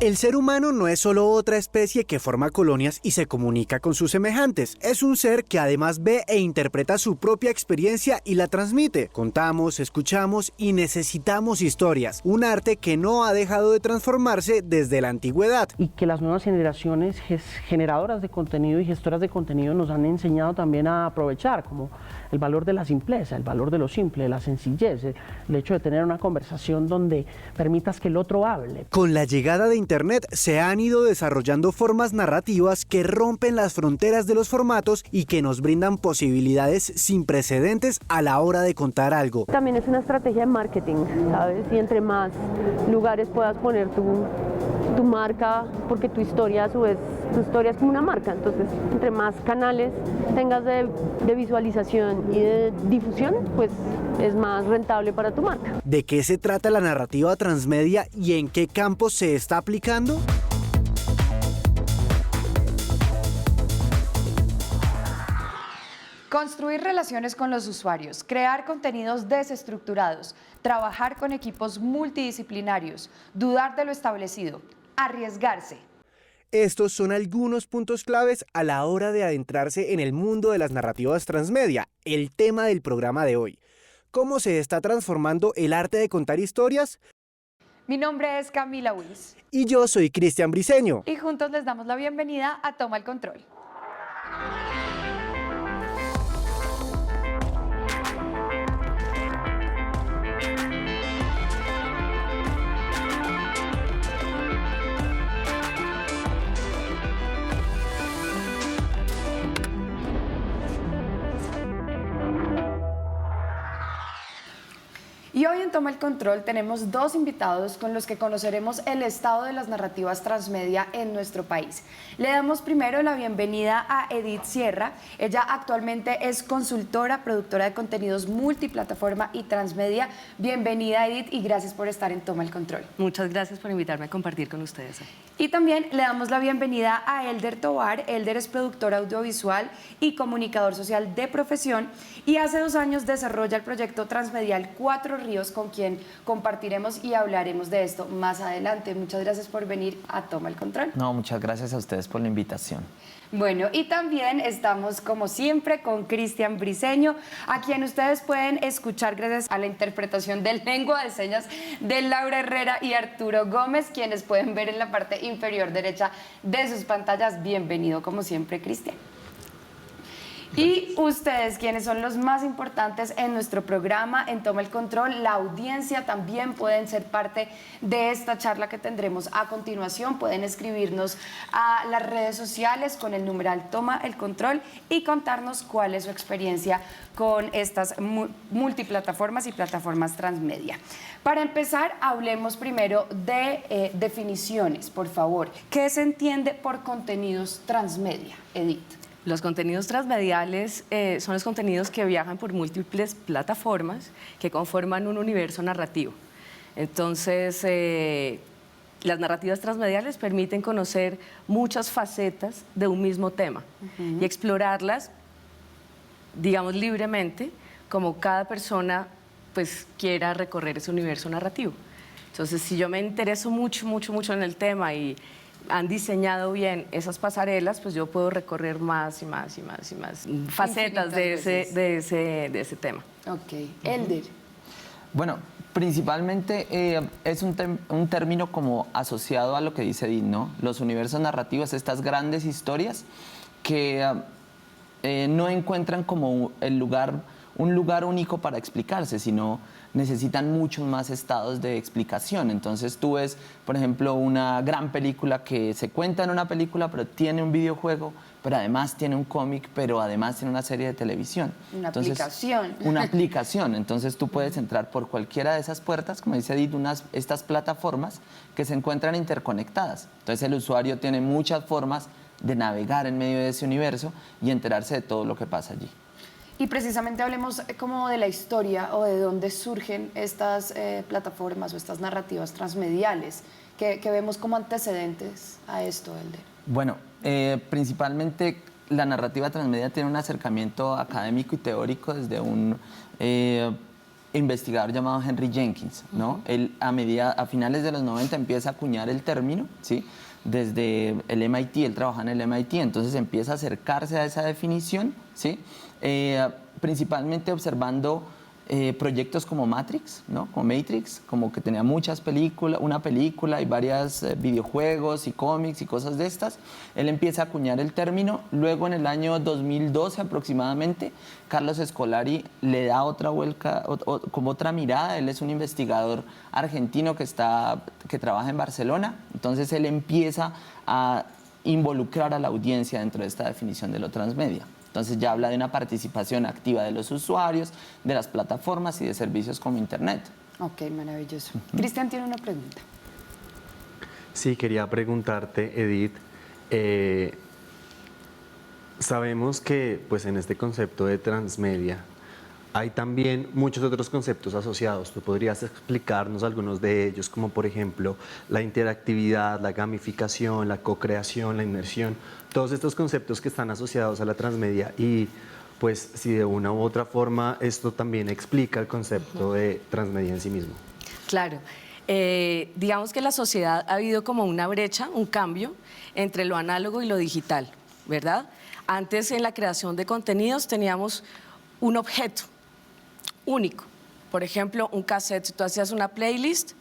El ser humano no es solo otra especie que forma colonias y se comunica con sus semejantes. Es un ser que además ve e interpreta su propia experiencia y la transmite. Contamos, escuchamos y necesitamos historias. Un arte que no ha dejado de transformarse desde la antigüedad. Y que las nuevas generaciones generadoras de contenido y gestoras de contenido nos han enseñado también a aprovechar, como el valor de la simpleza, el valor de lo simple, de la sencillez, el hecho de tener una conversación donde permitas que el otro hable. Con la llegada de Internet se han ido desarrollando formas narrativas que rompen las fronteras de los formatos y que nos brindan posibilidades sin precedentes a la hora de contar algo. También es una estrategia de marketing, ¿sabes? Y entre más lugares puedas poner tu marca, porque tu historia a su vez, tu historia es como una marca, entonces entre más canales tengas de visualización y de difusión, pues es más rentable para tu marca. ¿De qué se trata la narrativa transmedia y en qué campos se está aplicando? Construir relaciones con los usuarios, crear contenidos desestructurados, trabajar con equipos multidisciplinarios, dudar de lo establecido, arriesgarse. Estos son algunos puntos claves a la hora de adentrarse en el mundo de las narrativas transmedia, el tema del programa de hoy. ¿Cómo se está transformando el arte de contar historias? Mi nombre es Camila Wills. Y yo soy Cristian Briceño. Y juntos les damos la bienvenida a Toma el Control. Y hoy en Toma el Control tenemos dos invitados con los que conoceremos el estado de las narrativas transmedia en nuestro país. Le damos primero la bienvenida a Edith Sierra. Ella actualmente es consultora, productora de contenidos multiplataforma y transmedia. Bienvenida, Edith, y gracias por estar en Toma el Control. Muchas gracias por invitarme a compartir con ustedes. Y también le damos la bienvenida a Elder Tovar. Elder es productor audiovisual y comunicador social de profesión y hace 2 años desarrolla el proyecto transmedial Cuatro Ríos, con quien compartiremos y hablaremos de esto más adelante. Muchas gracias por venir a Toma el Control. No, muchas gracias a ustedes por la invitación. Bueno, y también estamos, como siempre, con Cristian Briceño, a quien ustedes pueden escuchar gracias a la interpretación de lengua de señas de Laura Herrera y Arturo Gómez, quienes pueden ver en la parte inferior derecha de sus pantallas. Bienvenido, como siempre, Cristian. Y ustedes, quienes son los más importantes en nuestro programa, en Toma el Control, la audiencia también pueden ser parte de esta charla que tendremos a continuación. Pueden escribirnos a las redes sociales con el numeral Toma el Control y contarnos cuál es su experiencia con estas multiplataformas y plataformas transmedia. Para empezar, hablemos primero de definiciones, por favor. ¿Qué se entiende por contenidos transmedia, Edith? Los contenidos transmediales son los contenidos que viajan por múltiples plataformas que conforman un universo narrativo. Entonces, las narrativas transmediales permiten conocer muchas facetas de un mismo tema y explorarlas, digamos, libremente, como cada persona pues quiera recorrer ese universo narrativo. Entonces, si yo me intereso mucho en el tema y han diseñado bien esas pasarelas, pues yo puedo recorrer más y más facetas de ese tema. Ok. Elder. Bueno, principalmente es un término como asociado a lo que dice Edith, ¿no? Los universos narrativos, estas grandes historias que no encuentran como un lugar único para explicarse, sino necesitan muchos más estados de explicación. Entonces tú ves, por ejemplo, una gran película que se cuenta en una película, pero tiene un videojuego, pero además tiene un cómic, pero además tiene una serie de televisión. Aplicación. Una aplicación. Entonces tú puedes entrar por cualquiera de esas puertas, como dice Edith, estas plataformas que se encuentran interconectadas. Entonces el usuario tiene muchas formas de navegar en medio de ese universo y enterarse de todo lo que pasa allí. Y precisamente hablemos como de la historia o de dónde surgen estas plataformas o estas narrativas transmediales que vemos como antecedentes a esto, Elder. Bueno, principalmente la narrativa transmedia tiene un acercamiento académico y teórico desde un investigador llamado Henry Jenkins, ¿no? Él a finales de los 90 empieza a acuñar el término, ¿sí? Desde el MIT, él trabaja en el MIT, entonces empieza a acercarse a esa definición, ¿sí? Principalmente observando proyectos como Matrix, ¿no? Como Matrix, como que tenía muchas películas, una película y varios videojuegos y cómics y cosas de estas. Él empieza a acuñar el término. Luego, en el año 2012 aproximadamente, Carlos Scolari le da otra vuelta, como otra mirada. Él es un investigador argentino que trabaja en Barcelona. Entonces, él empieza a involucrar a la audiencia dentro de esta definición de lo transmedia. Entonces ya habla de una participación activa de los usuarios, de las plataformas y de servicios como Internet. Ok, maravilloso. Cristian tiene una pregunta. Sí, quería preguntarte, Edith, sabemos que pues, en este concepto de transmedia hay también muchos otros conceptos asociados. ¿Tú podrías explicarnos algunos de ellos, como por ejemplo la interactividad, la gamificación, la co-creación, la inmersión? Todos estos conceptos que están asociados a la transmedia y pues si de una u otra forma esto también explica el concepto de transmedia en sí mismo. Claro. Digamos que en la sociedad ha habido como una brecha, un cambio entre lo análogo y lo digital, ¿verdad? Antes en la creación de contenidos teníamos un objeto único. Por ejemplo, un cassette. Si tú hacías una playlist,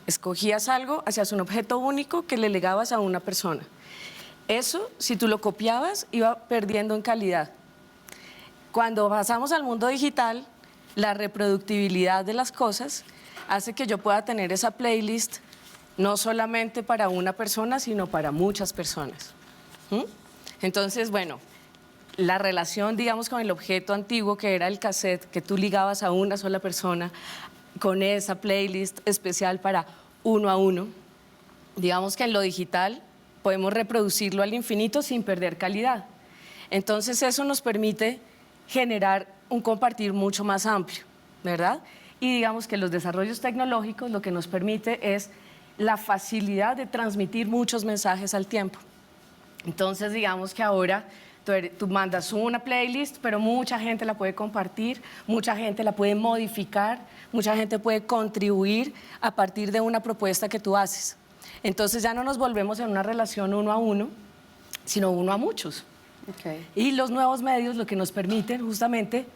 escogías algo, hacías un objeto único que le legabas a una persona. Eso, si tú lo copiabas, iba perdiendo en calidad. Cuando pasamos al mundo digital, la reproductibilidad de las cosas hace que yo pueda tener esa playlist no solamente para una persona, sino para muchas personas. Entonces, bueno, la relación, digamos, con el objeto antiguo que era el cassette, que tú ligabas a una sola persona con esa playlist especial para uno a uno, digamos que en lo digital podemos reproducirlo al infinito sin perder calidad. Entonces eso nos permite generar un compartir mucho más amplio, ¿verdad? Y digamos que los desarrollos tecnológicos lo que nos permite es la facilidad de transmitir muchos mensajes al tiempo. Entonces digamos que ahora tú mandas una playlist, pero mucha gente la puede compartir, mucha gente la puede modificar, mucha gente puede contribuir a partir de una propuesta que tú haces. Entonces ya no nos volvemos en una relación uno a uno, sino uno a muchos. Okay. Y los nuevos medios lo que nos permiten justamente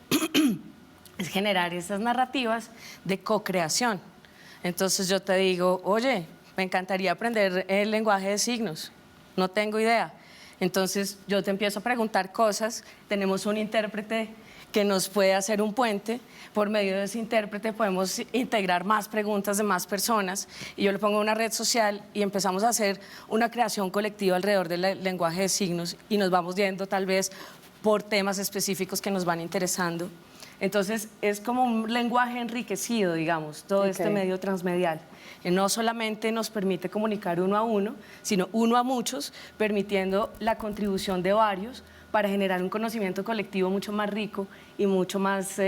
es generar esas narrativas de co-creación. Entonces yo te digo, oye, me encantaría aprender el lenguaje de signos, no tengo idea. Entonces yo te empiezo a preguntar cosas, tenemos un intérprete que nos puede hacer un puente, por medio de ese intérprete podemos integrar más preguntas de más personas y yo le pongo una red social y empezamos a hacer una creación colectiva alrededor del lenguaje de signos y nos vamos yendo tal vez por temas específicos que nos van interesando. Entonces es como un lenguaje enriquecido, digamos, todo este medio transmedial. Que no solamente nos permite comunicar uno a uno, sino uno a muchos, permitiendo la contribución de varios para generar un conocimiento colectivo mucho más rico y mucho más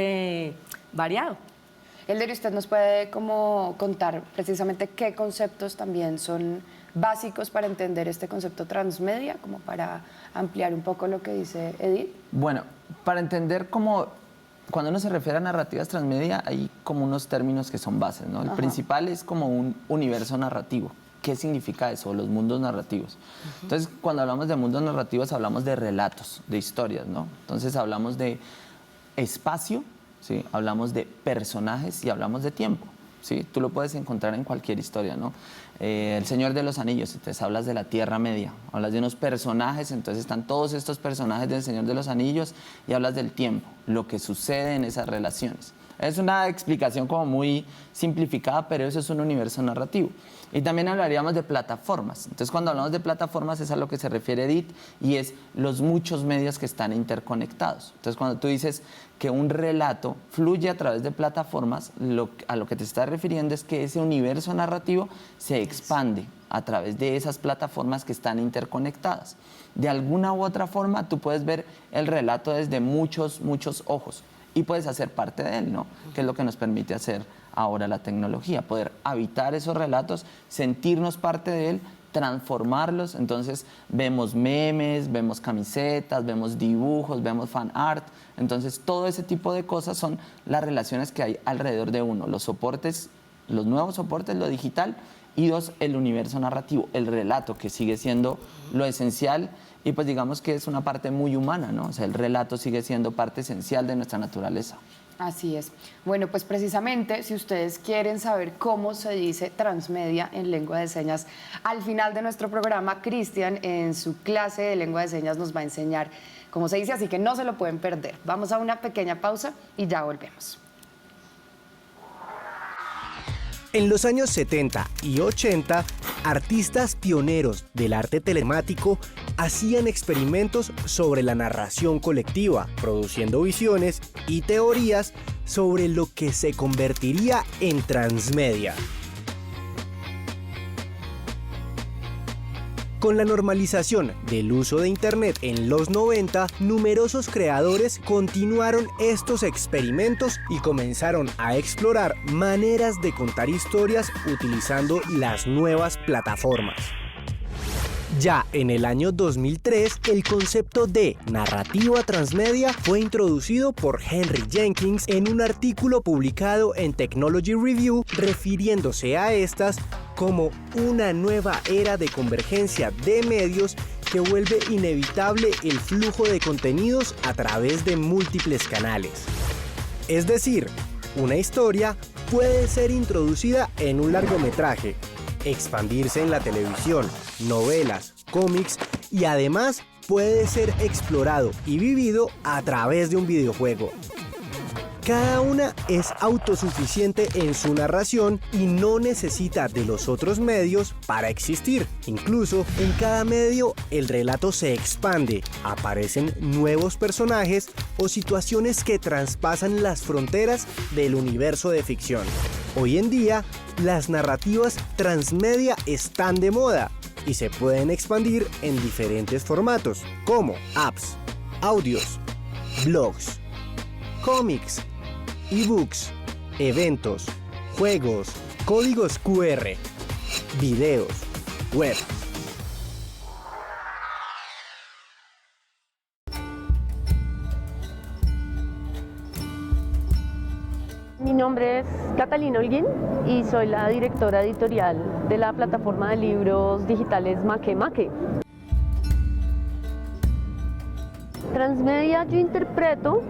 variado. Elder, ¿usted nos puede como contar precisamente qué conceptos también son básicos para entender este concepto transmedia, como para ampliar un poco lo que dice Edith? Bueno, para entender cómo... Cuando uno se refiere a narrativas transmedia, hay como unos términos que son bases, ¿no? El principal es como un universo narrativo. ¿Qué significa eso? Los mundos narrativos. Entonces, cuando hablamos de mundos narrativos, hablamos de relatos, de historias, ¿no? Entonces, hablamos de espacio, ¿sí? Hablamos de personajes y hablamos de tiempo, ¿sí? Tú lo puedes encontrar en cualquier historia, ¿no? El Señor de los Anillos, entonces hablas de la Tierra Media, hablas de unos personajes, entonces están todos estos personajes del Señor de los Anillos y hablas del tiempo, lo que sucede en esas relaciones. Es una explicación como muy simplificada, pero eso es un universo narrativo. Y también hablaríamos de plataformas. Entonces, cuando hablamos de plataformas es a lo que se refiere Edith y es los muchos medios que están interconectados. Entonces, cuando tú dices que un relato fluye a través de plataformas, a lo que te estás refiriendo es que ese universo narrativo se expande a través de esas plataformas que están interconectadas. De alguna u otra forma, tú puedes ver el relato desde muchos ojos y puedes hacer parte de él, ¿no? Que es lo que nos permite hacer ahora la tecnología, poder habitar esos relatos, sentirnos parte de él transformarlos. Entonces vemos memes, vemos camisetas, vemos dibujos, vemos fan art. Entonces todo ese tipo de cosas son las relaciones que hay alrededor de uno. Los soportes, los nuevos soportes, lo digital, y dos, el universo narrativo, el relato, que sigue siendo lo esencial y pues digamos que es una parte muy humana, ¿no? O sea, el relato sigue siendo parte esencial de nuestra naturaleza. Así es. Bueno, pues precisamente si ustedes quieren saber cómo se dice transmedia en lengua de señas, al final de nuestro programa, Cristian en su clase de lengua de señas nos va a enseñar cómo se dice, así que no se lo pueden perder. Vamos a una pequeña pausa y ya volvemos. En los años 70 y 80, artistas pioneros del arte telemático hacían experimentos sobre la narración colectiva, produciendo visiones y teorías sobre lo que se convertiría en transmedia. Con la normalización del uso de Internet en los 90, numerosos creadores continuaron estos experimentos y comenzaron a explorar maneras de contar historias utilizando las nuevas plataformas. Ya en el año 2003, el concepto de narrativa transmedia fue introducido por Henry Jenkins en un artículo publicado en Technology Review, refiriéndose a estas como una nueva era de convergencia de medios que vuelve inevitable el flujo de contenidos a través de múltiples canales. Es decir, una historia puede ser introducida en un largometraje, expandirse en la televisión, novelas, cómics y además puede ser explorado y vivido a través de un videojuego. Cada una es autosuficiente en su narración y no necesita de los otros medios para existir. Incluso en cada medio el relato se expande, aparecen nuevos personajes o situaciones que traspasan las fronteras del universo de ficción. Hoy en día, las narrativas transmedia están de moda y se pueden expandir en diferentes formatos, como apps, audios, blogs, cómics, ebooks, eventos, juegos, códigos QR, videos, web. Mi nombre es Catalina Holguín y soy la directora editorial de la plataforma de libros digitales Make Make. Transmedia yo interpreto,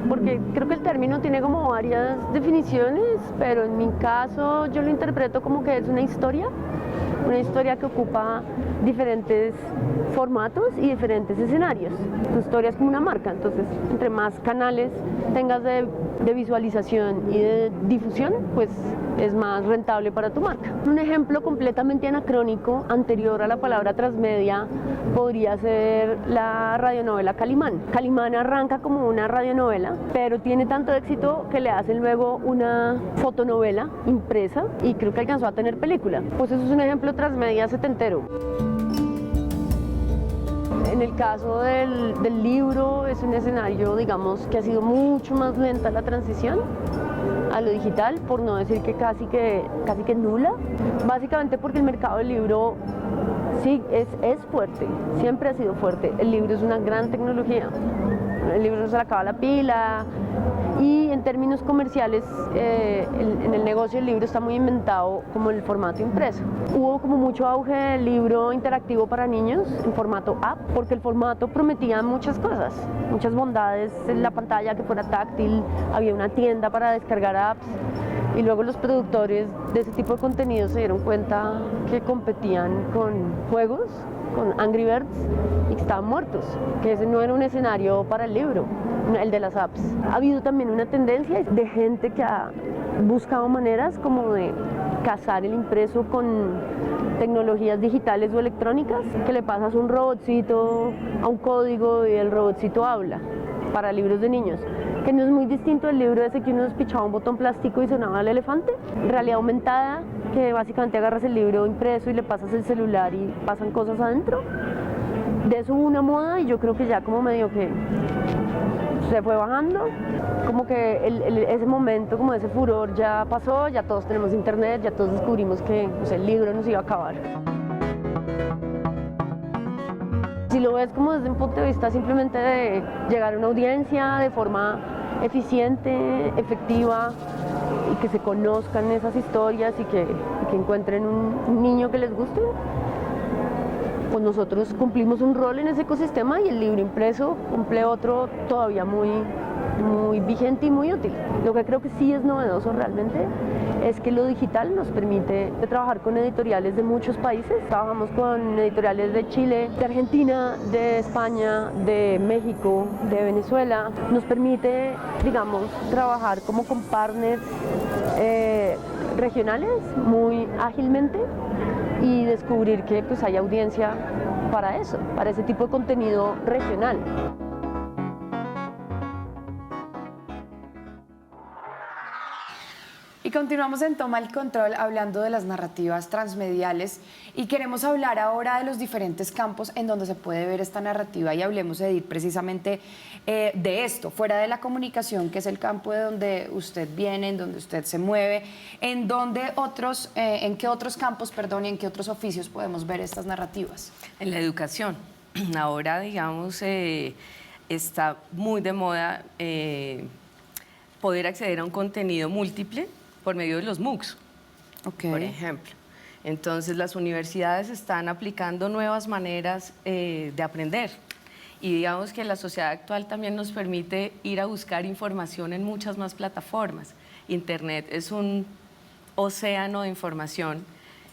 porque creo que el término tiene como varias definiciones, pero en mi caso yo lo interpreto como que es una historia que ocupa diferentes formatos y diferentes escenarios. Tu historia es como una marca, entonces entre más canales tengas de visualización y de difusión, pues es más rentable para tu marca. Un ejemplo completamente anacrónico, anterior a la palabra transmedia, podría ser la radionovela Calimán. Calimán arranca como una radionovela, pero tiene tanto éxito que le hacen luego una fotonovela impresa y creo que alcanzó a tener película. Pues eso es un ejemplo transmedia setentero. En el caso del libro es un escenario, digamos, que ha sido mucho más lenta la transición a lo digital, por no decir que casi que nula, básicamente porque el mercado del libro sí es fuerte, siempre ha sido fuerte. El libro es una gran tecnología, el libro no se le acaba la pila y en términos comerciales en el negocio del libro está muy inventado como el formato impreso. Hubo como mucho auge del libro interactivo para niños en formato app porque el formato prometía muchas cosas, muchas bondades, en la pantalla que fuera táctil, había una tienda para descargar apps y luego los productores de ese tipo de contenido se dieron cuenta que competían con juegos, con Angry Birds y que estaban muertos, que ese no era un escenario para el libro, el de las apps. Ha habido también una tendencia de gente que ha buscado maneras como de casar el impreso con tecnologías digitales o electrónicas, que le pasas un robotcito a un código y el robotcito habla para libros de niños, que no es muy distinto del libro ese que uno despichaba un botón plástico y sonaba el elefante. Realidad aumentada, que básicamente agarras el libro impreso y le pasas el celular y pasan cosas adentro. De eso hubo una moda y yo creo que ya como medio que se fue bajando, como que ese momento, como ese furor ya pasó, ya todos tenemos internet, ya todos descubrimos que el libro nos iba a acabar. Si lo ves como desde un punto de vista simplemente de llegar a una audiencia de forma eficiente, efectiva, y que se conozcan esas historias y que encuentren un niño que les guste, pues nosotros cumplimos un rol en ese ecosistema y el libro impreso cumple otro todavía muy vigente y muy útil. Lo que creo que sí es novedoso realmente es que lo digital nos permite trabajar con editoriales de muchos países. Trabajamos con editoriales de Chile, de Argentina, de España, de México, de Venezuela. Nos permite, digamos, trabajar como con partners regionales muy ágilmente y descubrir que pues, hay audiencia para eso, para ese tipo de contenido regional. Y continuamos en Toma el Control hablando de las narrativas transmediales y queremos hablar ahora de los diferentes campos en donde se puede ver esta narrativa y hablemos, Edith, precisamente de esto, fuera de la comunicación, que es el campo de donde usted viene, en donde usted se mueve, en qué otros campos, perdón, y en qué otros oficios podemos ver estas narrativas. En la educación. Ahora, digamos, está muy de moda poder acceder a un contenido múltiple por medio de los MOOCs, por ejemplo. Entonces, las universidades están aplicando nuevas maneras de aprender. Y digamos que la sociedad actual también nos permite ir a buscar información en muchas más plataformas. Internet es un océano de información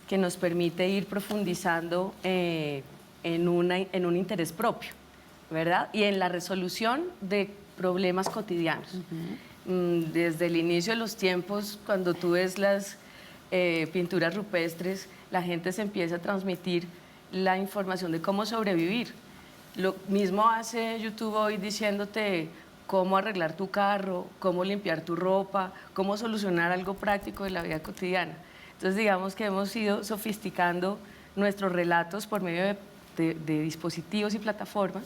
que nos permite ir profundizando en un interés propio, ¿verdad? Y en la resolución de problemas cotidianos. Desde el inicio de los tiempos, cuando tú ves las pinturas rupestres, la gente se empieza a transmitir la información de cómo sobrevivir. Lo mismo hace YouTube hoy diciéndote cómo arreglar tu carro, cómo limpiar tu ropa, cómo solucionar algo práctico de la vida cotidiana. Entonces, digamos que hemos ido sofisticando nuestros relatos por medio de dispositivos y plataformas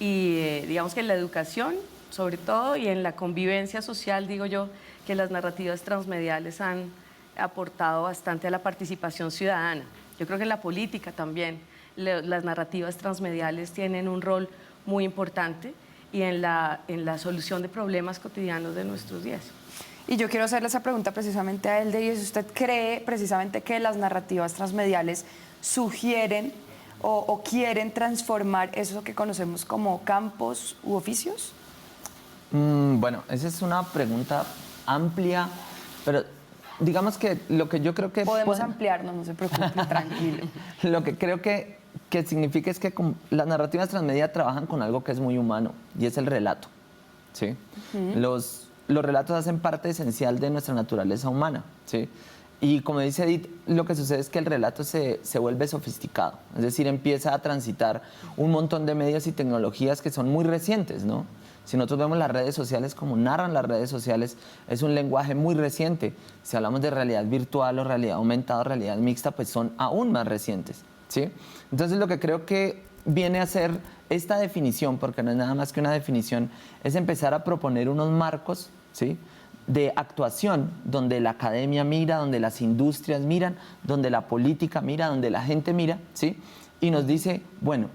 y digamos que en la educación, sobre todo, y en la convivencia social, digo yo, que las narrativas transmediales han aportado bastante a la participación ciudadana. Yo creo que en la política también las narrativas transmediales tienen un rol muy importante y en la solución de problemas cotidianos de nuestros días. Y yo quiero hacerle esa pregunta precisamente a Elde, y es: ¿usted cree precisamente que las narrativas transmediales sugieren o quieren transformar eso que conocemos como campos u oficios? Bueno, esa es una pregunta amplia, pero digamos que lo que yo creo que... Podemos ampliarnos, no se preocupe, tranquilo. Lo que creo que significa es que las narrativas transmedia trabajan con algo que es muy humano, y es el relato, ¿sí? Los relatos hacen parte esencial de nuestra naturaleza humana, ¿sí? Y como dice Edith, lo que sucede es que el relato se vuelve sofisticado, es decir, empieza a transitar un montón de medios y tecnologías que son muy recientes, ¿no? Si nosotros vemos las redes sociales, como narran las redes sociales, es un lenguaje muy reciente. Si hablamos de realidad virtual o realidad aumentada o realidad mixta, pues son aún más recientes, ¿sí? Entonces, lo que creo que viene a ser esta definición, porque no es nada más que una definición, es empezar a proponer unos marcos, ¿sí?, de actuación donde la academia mira, donde las industrias miran, donde la política mira, donde la gente mira, ¿sí?, y nos dice, bueno,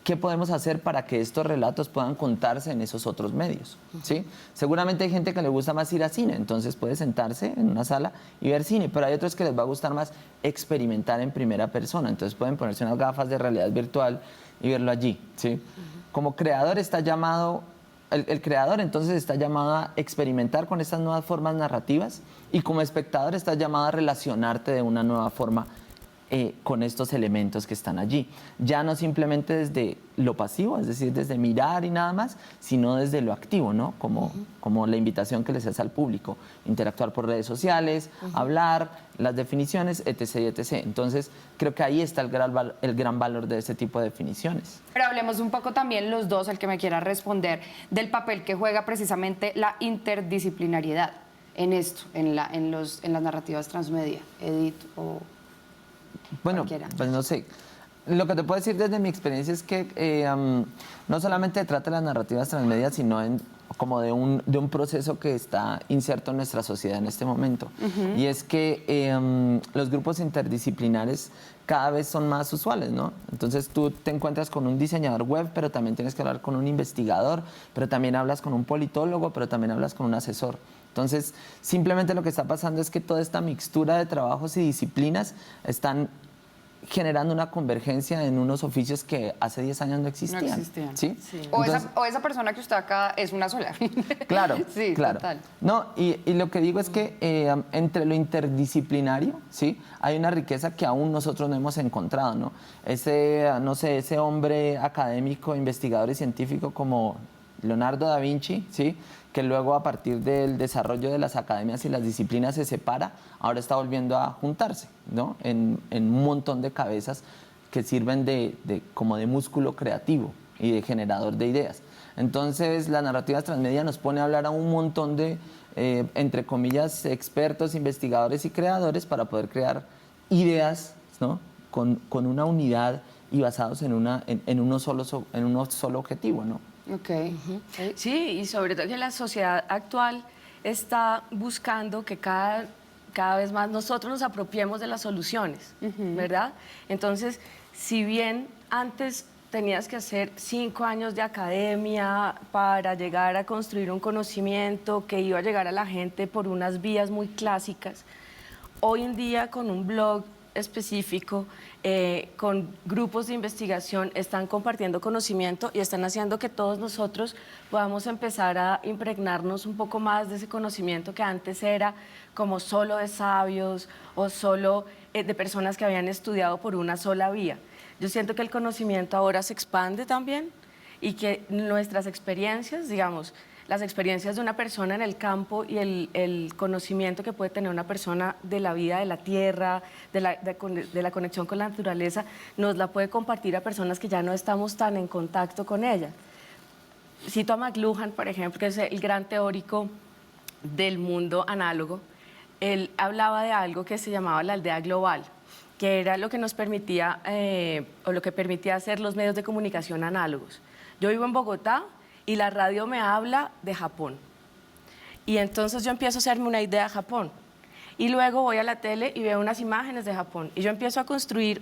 ¿qué podemos hacer para que estos relatos puedan contarse en esos otros medios? ¿Sí? Seguramente hay gente que le gusta más ir a cine, entonces puede sentarse en una sala y ver cine, pero hay otros que les va a gustar más experimentar en primera persona, entonces pueden ponerse unas gafas de realidad virtual y verlo allí, ¿sí? Como creador está llamado, el creador entonces está llamado a experimentar con estas nuevas formas narrativas, y como espectador está llamado a relacionarte de una nueva forma con estos elementos que están allí. Ya no simplemente desde lo pasivo, es decir, desde mirar y nada más, sino desde lo activo, ¿no? Como la invitación que les hace al público, interactuar por redes sociales, hablar, las definiciones, etc., etc. Entonces, creo que ahí está el gran valor de este tipo de definiciones. Pero hablemos un poco también los dos, el que me quiera responder, del papel que juega precisamente la interdisciplinariedad en esto, en las narrativas transmedia. Edith o... Bueno, cualquiera. pues no sé. Lo que te puedo decir desde mi experiencia es que no solamente trata las narrativas transmedia, sino en como de un proceso que está inserto en nuestra sociedad en este momento. Y es que los grupos interdisciplinares cada vez son más usuales, ¿no? Entonces tú te encuentras con un diseñador web, pero también tienes que hablar con un investigador, pero también hablas con un politólogo, pero también hablas con un asesor. Entonces, simplemente lo que está pasando es que toda esta mixtura de trabajos y disciplinas están generando una convergencia en unos oficios que hace 10 años no existían. No existían. ¿Sí? O, Entonces, esa persona que usted acá es una sola. claro, Sí, claro. total. No, y lo que digo es que entre lo interdisciplinario, ¿sí? Hay una riqueza que aún nosotros no hemos encontrado, ¿no? No sé, ese hombre académico, investigador y científico como Leonardo da Vinci, ¿sí? Que luego a partir del desarrollo de las academias y las disciplinas se separa, ahora está volviendo a juntarse, ¿no? En un montón de cabezas que sirven como de músculo creativo y de generador de ideas. Entonces, las narrativas transmedia nos pone a hablar a un montón de, entre comillas, expertos, investigadores y creadores para poder crear ideas, ¿no? Con una unidad y basados en uno solo objetivo, ¿no? Ok. Sí, y sobre todo que la sociedad actual está buscando que cada vez más nosotros nos apropiemos de las soluciones, ¿verdad? Entonces, si bien antes tenías que hacer 5 años de academia para llegar a construir un conocimiento que iba a llegar a la gente por unas vías muy clásicas, hoy en día con un blog específico, con grupos de investigación, están compartiendo conocimiento y están haciendo que todos nosotros podamos empezar a impregnarnos un poco más de ese conocimiento que antes era como solo de sabios o solo de personas que habían estudiado por una sola vía. Yo siento que el conocimiento ahora se expande también y que nuestras experiencias, digamos, las experiencias de una persona en el campo y el conocimiento que puede tener una persona de la vida de la tierra, de la conexión con la naturaleza, nos la puede compartir a personas que ya no estamos tan en contacto con ella. Cito a McLuhan, por ejemplo, que es el gran teórico del mundo análogo. Él hablaba de algo que se llamaba la aldea global, que era lo que nos permitía, o lo que permitía hacer los medios de comunicación análogos. Yo vivo en Bogotá, y la radio me habla de Japón. Y entonces yo empiezo a hacerme una idea de Japón. Y luego voy a la tele y veo unas imágenes de Japón. Y yo empiezo a construir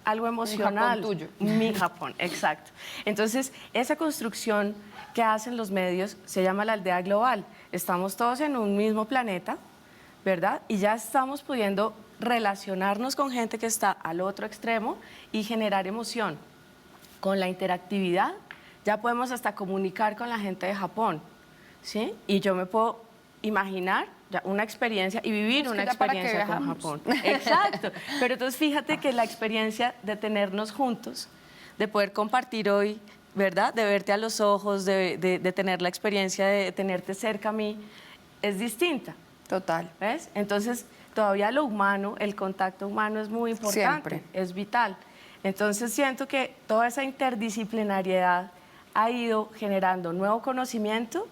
algo emocional. Japón tuyo. Mi Japón, exacto. Entonces, esa construcción que hacen los medios se llama la aldea global. Estamos todos en un mismo planeta, ¿verdad? Y ya estamos pudiendo relacionarnos con gente que está al otro extremo y generar emoción. Con la interactividad ya podemos hasta comunicar con la gente de Japón, ¿sí? Y yo me puedo imaginar ya una experiencia y vivir una experiencia con Japón. Exacto. Pero entonces fíjate que la experiencia de tenernos juntos, de poder compartir hoy, ¿verdad? De verte a los ojos, de tener la experiencia de tenerte cerca a mí, es distinta. Total. ¿Ves? Entonces, todavía lo humano, el contacto humano es muy importante, Siempre. es vital. Entonces, siento que toda esa interdisciplinariedad ha ido generando nuevo conocimiento,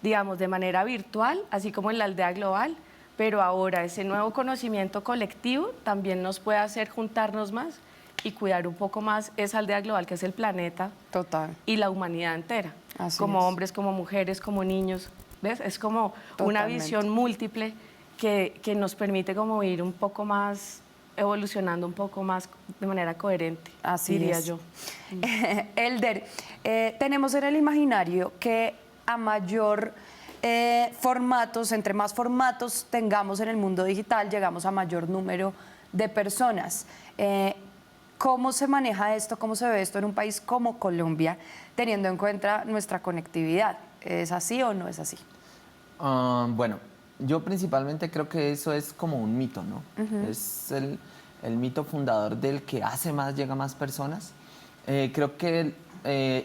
digamos, de manera virtual, así como en la aldea global, pero ahora ese nuevo conocimiento colectivo también nos puede hacer juntarnos más y cuidar un poco más esa aldea global que es el planeta. Total. Y la humanidad entera, Así como es. hombres, como mujeres, como niños, ¿ves? Es como una Totalmente. visión múltiple que nos permite como ir un poco más, evolucionando un poco más de manera coherente, Así diría es. yo. Elder, tenemos en el imaginario que a mayor formatos, entre más formatos tengamos en el mundo digital, llegamos a mayor número de personas. ¿Cómo se maneja esto? ¿Cómo se ve esto en un país como Colombia, teniendo en cuenta nuestra conectividad? ¿Es así o no es así? Bueno, yo principalmente creo que eso es como un mito, ¿no? Es el mito fundador del que hace más, llega a más personas. Creo que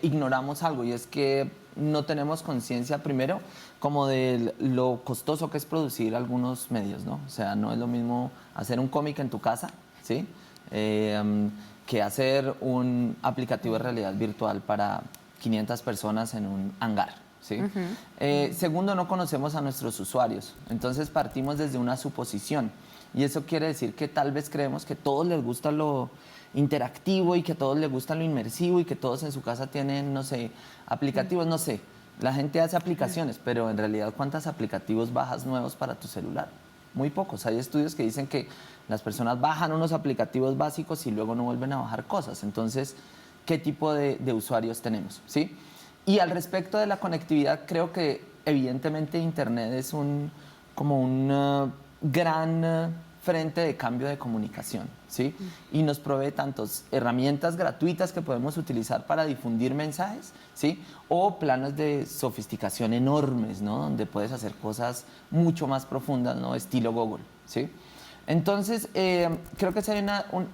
ignoramos algo y es que no tenemos conciencia primero como de lo costoso que es producir algunos medios, ¿no? O sea, no es lo mismo hacer un cómic en tu casa, ¿sí? Que hacer un aplicativo de realidad virtual para 500 personas en un hangar, ¿sí? Segundo, no conocemos a nuestros usuarios, entonces partimos desde una suposición y eso quiere decir que tal vez creemos que a todos les gusta lo interactivo y que a todos les gusta lo inmersivo y que todos en su casa tienen, no sé, aplicativos, no sé. La gente hace aplicaciones, pero en realidad, ¿cuántos aplicativos bajas nuevos para tu celular? Muy pocos. Hay estudios que dicen que las personas bajan unos aplicativos básicos y luego no vuelven a bajar cosas. Entonces, ¿qué tipo de usuarios tenemos? ¿Sí? Y al respecto de la conectividad, creo que evidentemente Internet es como un gran frente de cambio de comunicación, ¿sí? Y nos provee tantas herramientas gratuitas que podemos utilizar para difundir mensajes, ¿sí? O planos de sofisticación enormes, ¿no? Donde puedes hacer cosas mucho más profundas, ¿no? Estilo Google, ¿sí? Entonces, creo que hay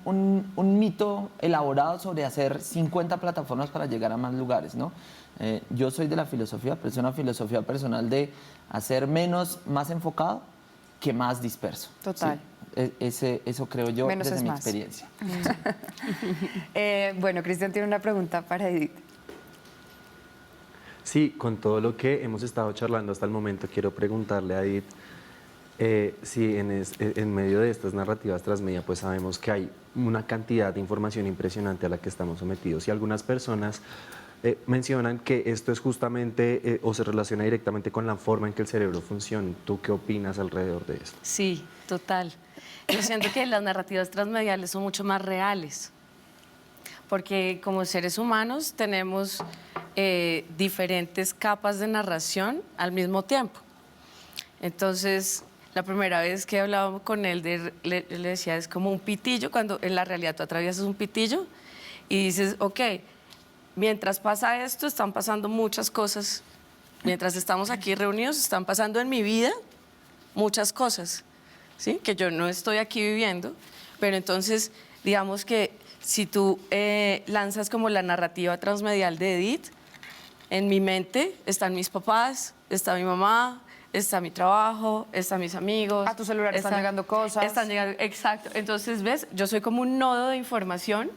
un mito elaborado sobre hacer 50 plataformas para llegar a más lugares, ¿no? Yo soy de la filosofía, pero es una filosofía personal de hacer menos, más enfocado, que más disperso. Total. ¿Sí? Eso creo yo Menos desde es mi más. experiencia. Bueno, Cristian tiene una pregunta para Edith. Sí, con todo lo que hemos estado charlando hasta el momento, quiero preguntarle a Edith si en medio de estas narrativas transmedia, pues sabemos que hay una cantidad de información impresionante a la que estamos sometidos y algunas personas mencionan que esto es justamente o se relaciona directamente con la forma en que el cerebro funciona. ¿Tú qué opinas alrededor de esto? Sí, total. Yo siento que las narrativas transmediales son mucho más reales, porque como seres humanos tenemos diferentes capas de narración al mismo tiempo. Entonces, la primera vez que hablaba con él, le decía, es como un pitillo, cuando en la realidad tú atraviesas un pitillo y dices, ok, mientras pasa esto, están pasando muchas cosas. Mientras estamos aquí reunidos, están pasando en mi vida muchas cosas, ¿sí? Que yo no estoy aquí viviendo, pero entonces, digamos que si tú lanzas como la narrativa transmedial de Edith, en mi mente están mis papás, está mi mamá, está mi trabajo, están mis amigos. A tu celular están llegando cosas. Están llegando, exacto. Entonces, ¿ves? Yo soy como un nodo de información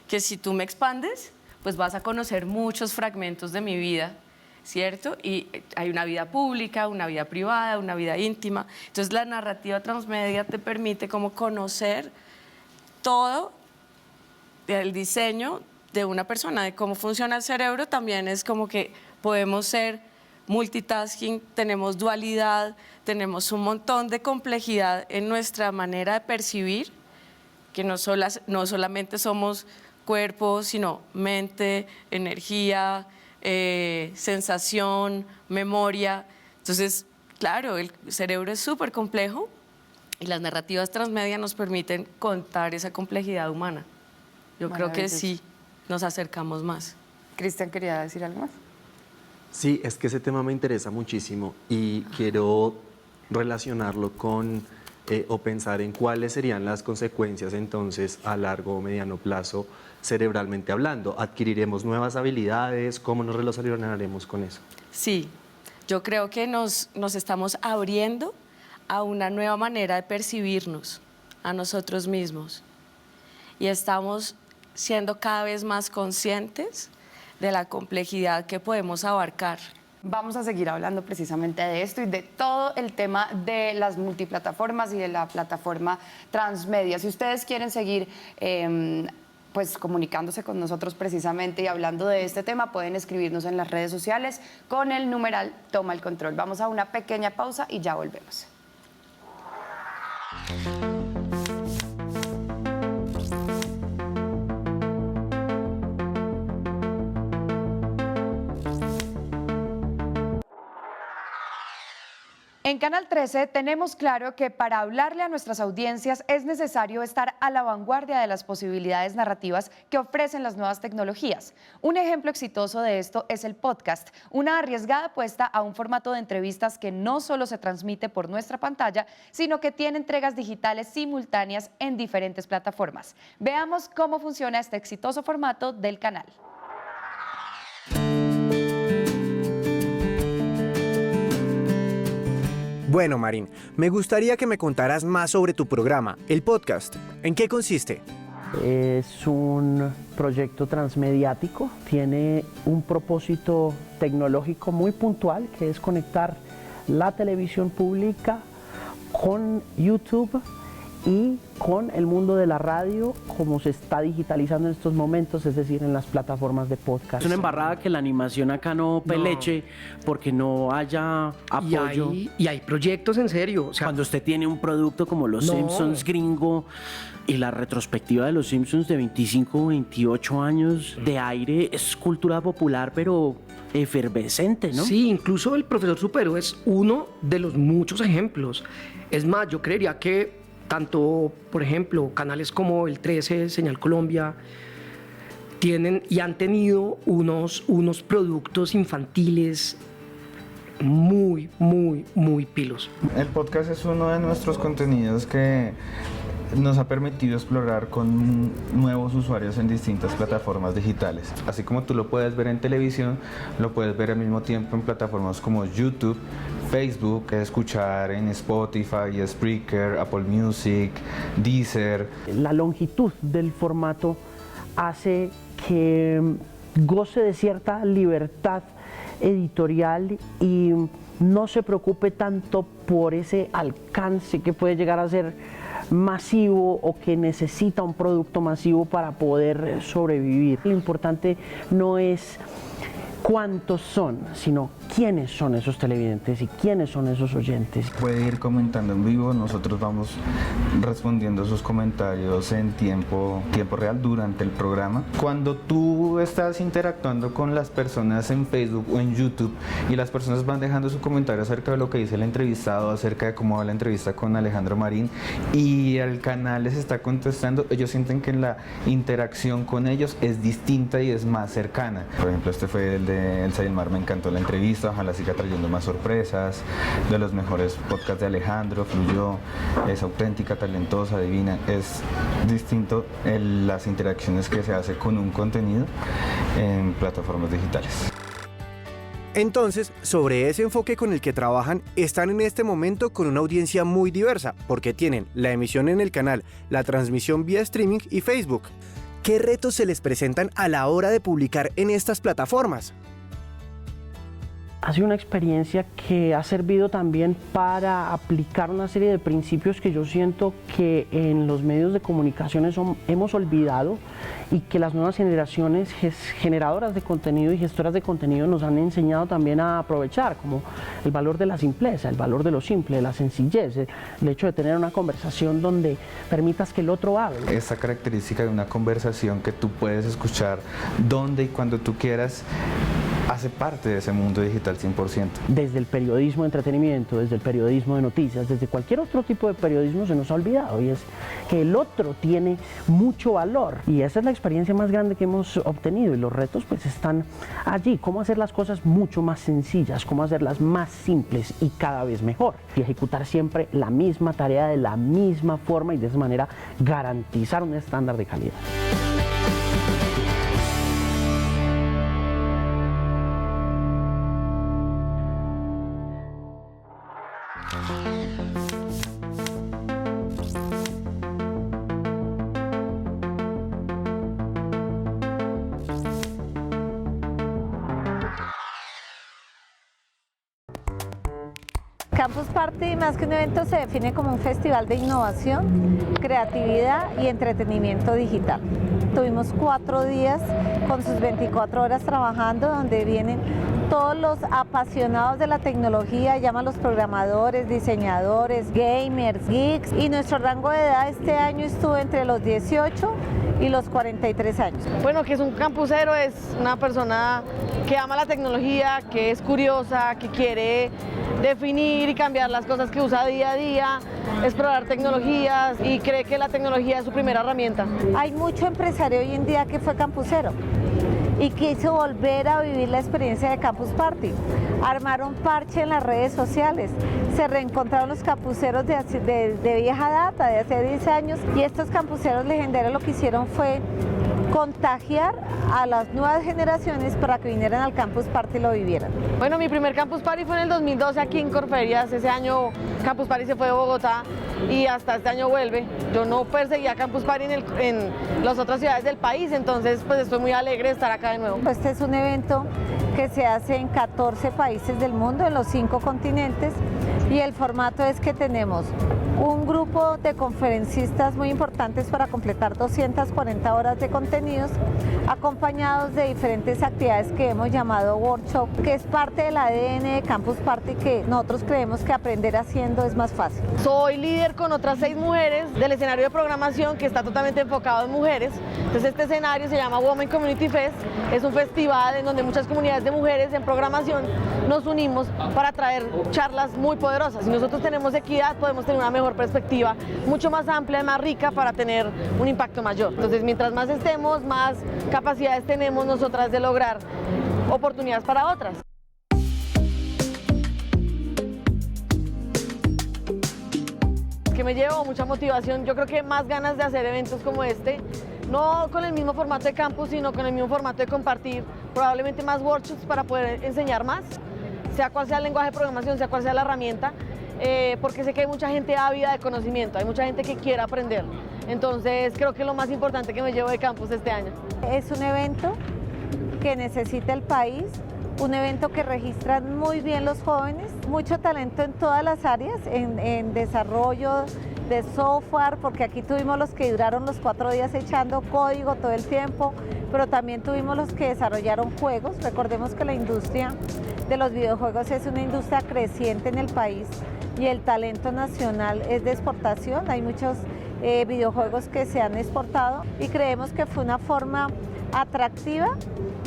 que si tú me expandes, pues vas a conocer muchos fragmentos de mi vida, ¿cierto? Y hay una vida pública, una vida privada, una vida íntima. Entonces, la narrativa transmedia te permite como conocer todo el diseño de una persona, de cómo funciona el cerebro. También es como que podemos ser multitasking, tenemos dualidad, tenemos un montón de complejidad en nuestra manera de percibir, que no solamente somos cuerpo, sino mente, energía, sensación, memoria. Entonces, claro, el cerebro es súper complejo y las narrativas transmedia nos permiten contar esa complejidad humana. Yo creo que sí, nos acercamos más. Cristian, ¿quería decir algo más? Sí, es que ese tema me interesa muchísimo y quiero relacionarlo con o pensar en cuáles serían las consecuencias entonces a largo o mediano plazo cerebralmente hablando. ¿Adquiriremos nuevas habilidades? ¿Cómo nos relacionaremos con eso? Sí, yo creo que nos estamos abriendo a una nueva manera de percibirnos a nosotros mismos y estamos siendo cada vez más conscientes de la complejidad que podemos abarcar. Vamos a seguir hablando precisamente de esto y de todo el tema de las multiplataformas y de la plataforma transmedia. Si ustedes quieren seguir pues comunicándose con nosotros precisamente y hablando de este tema, pueden escribirnos en las redes sociales con el numeral Toma el Control. Vamos a una pequeña pausa y ya volvemos. En Canal 13 tenemos claro que para hablarle a nuestras audiencias es necesario estar a la vanguardia de las posibilidades narrativas que ofrecen las nuevas tecnologías. Un ejemplo exitoso de esto es el podcast, una arriesgada apuesta a un formato de entrevistas que no solo se transmite por nuestra pantalla, sino que tiene entregas digitales simultáneas en diferentes plataformas. Veamos cómo funciona este exitoso formato del canal. Bueno, Marín, me gustaría que me contaras más sobre tu programa, el podcast. ¿En qué consiste? Es un proyecto transmediático, tiene un propósito tecnológico muy puntual, que es conectar la televisión pública con YouTube y con el mundo de la radio como se está digitalizando en estos momentos, es decir, en las plataformas de podcast. Es una embarrada que la animación acá no peleche porque no haya apoyo. Y hay proyectos en serio. O sea, cuando usted tiene un producto como Los Simpsons gringo y la retrospectiva de Los Simpsons de 25 o 28 años de aire, es cultura popular, pero efervescente, ¿no? Sí, incluso El Profesor Supero es uno de los muchos ejemplos. Es más, yo creería que tanto, por ejemplo, canales como el 13, Señal Colombia, tienen y han tenido unos productos infantiles muy pilos. El podcast es uno de nuestros contenidos que nos ha permitido explorar con nuevos usuarios en distintas plataformas digitales. Así como tú lo puedes ver en televisión, lo puedes ver al mismo tiempo en plataformas como YouTube, Facebook, escuchar en Spotify, Spreaker, Apple Music, Deezer. La longitud del formato hace que goce de cierta libertad editorial y no se preocupe tanto por ese alcance que puede llegar a ser masivo o que necesita un producto masivo para poder sobrevivir. Lo importante no es cuántos son, sino quiénes son esos televidentes y quiénes son esos oyentes. Puede ir comentando en vivo, nosotros vamos respondiendo sus comentarios en tiempo real durante el programa. Cuando tú estás interactuando con las personas en Facebook o en YouTube y las personas van dejando su comentario acerca de lo que dice el entrevistado, acerca de cómo va la entrevista con Alejandro Marín y el canal les está contestando, ellos sienten que la interacción con ellos es distinta y es más cercana. Por ejemplo, este fue el de Elsa y el Mar, me encantó la entrevista. Ojalá siga trayendo más sorpresas, de los mejores podcasts de Alejandro, fluyó, es auténtica, talentosa, divina, es distinto las interacciones que se hace con un contenido en plataformas digitales. Entonces, sobre ese enfoque con el que trabajan, están en este momento con una audiencia muy diversa, porque tienen la emisión en el canal, la transmisión vía streaming y Facebook. ¿Qué retos se les presentan a la hora de publicar en estas plataformas? Ha sido una experiencia que ha servido también para aplicar una serie de principios que yo siento que en los medios de comunicación hemos olvidado y que las nuevas generaciones generadoras de contenido y gestoras de contenido nos han enseñado también a aprovechar, como el valor de la simpleza, el valor de lo simple, de la sencillez, el hecho de tener una conversación donde permitas que el otro hable. Esa característica de una conversación que tú puedes escuchar donde y cuando tú quieras hace parte de ese mundo digital 100%. Desde el periodismo de entretenimiento, desde el periodismo de noticias, desde cualquier otro tipo de periodismo se nos ha olvidado, y es que el otro tiene mucho valor, y esa es la experiencia más grande que hemos obtenido, y los retos pues están allí, cómo hacer las cosas mucho más sencillas, cómo hacerlas más simples y cada vez mejor, y ejecutar siempre la misma tarea de la misma forma y de esa manera garantizar un estándar de calidad. Campus Party, más que un evento, se define como un festival de innovación, creatividad y entretenimiento digital. Tuvimos 4 días con sus 24 horas trabajando, donde vienen todos los apasionados de la tecnología, llaman los programadores, diseñadores, gamers, geeks, y nuestro rango de edad este año estuvo entre los 18 y los 43 años. Bueno, que es un campusero, es una persona que ama la tecnología, que es curiosa, que quiere definir y cambiar las cosas que usa día a día, explorar tecnologías y cree que la tecnología es su primera herramienta. Hay mucho empresario hoy en día que fue campusero y quiso volver a vivir la experiencia de Campus Party. Armaron parche en las redes sociales, se reencontraron los campuseros de vieja data, de hace 10 años, y estos campuseros legendarios lo que hicieron fue contagiar a las nuevas generaciones para que vinieran al Campus Party y lo vivieran. Bueno, mi primer Campus Party fue en el 2012 aquí en Corferias. Ese año Campus Party se fue de Bogotá y hasta este año vuelve. Yo no perseguía Campus Party en las otras ciudades del país, entonces pues estoy muy alegre de estar acá de nuevo. Este es un evento que se hace en 14 países del mundo, en los 5 continentes, y el formato es que tenemos un grupo de conferencistas muy importantes para completar 240 horas de contenidos, acompañados de diferentes actividades que hemos llamado workshop, que es parte del ADN de Campus Party, que nosotros creemos que aprender haciendo es más fácil. Soy líder con otras 6 mujeres del escenario de programación que está totalmente enfocado en mujeres. Entonces este escenario se llama Women Community Fest, es un festival en donde muchas comunidades de mujeres en programación nos unimos para traer charlas muy poderosas. Si nosotros tenemos equidad, podemos tener una mejor perspectiva, mucho más amplia y más rica para tener un impacto mayor. Entonces, mientras más estemos, más capacidades tenemos nosotras de lograr oportunidades para otras. Que me llevo mucha motivación, yo creo que más ganas de hacer eventos como este, no con el mismo formato de campus, sino con el mismo formato de compartir probablemente más workshops para poder enseñar más, sea cual sea el lenguaje de programación, sea cual sea la herramienta, porque sé que hay mucha gente ávida de conocimiento, hay mucha gente que quiere aprender. Entonces creo que es lo más importante que me llevo de campus este año. Es un evento que necesita el país, un evento que registran muy bien los jóvenes, mucho talento en todas las áreas, en desarrollo de software, porque aquí tuvimos los que duraron los 4 días echando código todo el tiempo, pero también tuvimos los que desarrollaron juegos. Recordemos que la industria de los videojuegos es una industria creciente en el país y el talento nacional es de exportación. Hay muchos videojuegos que se han exportado y creemos que fue una forma atractiva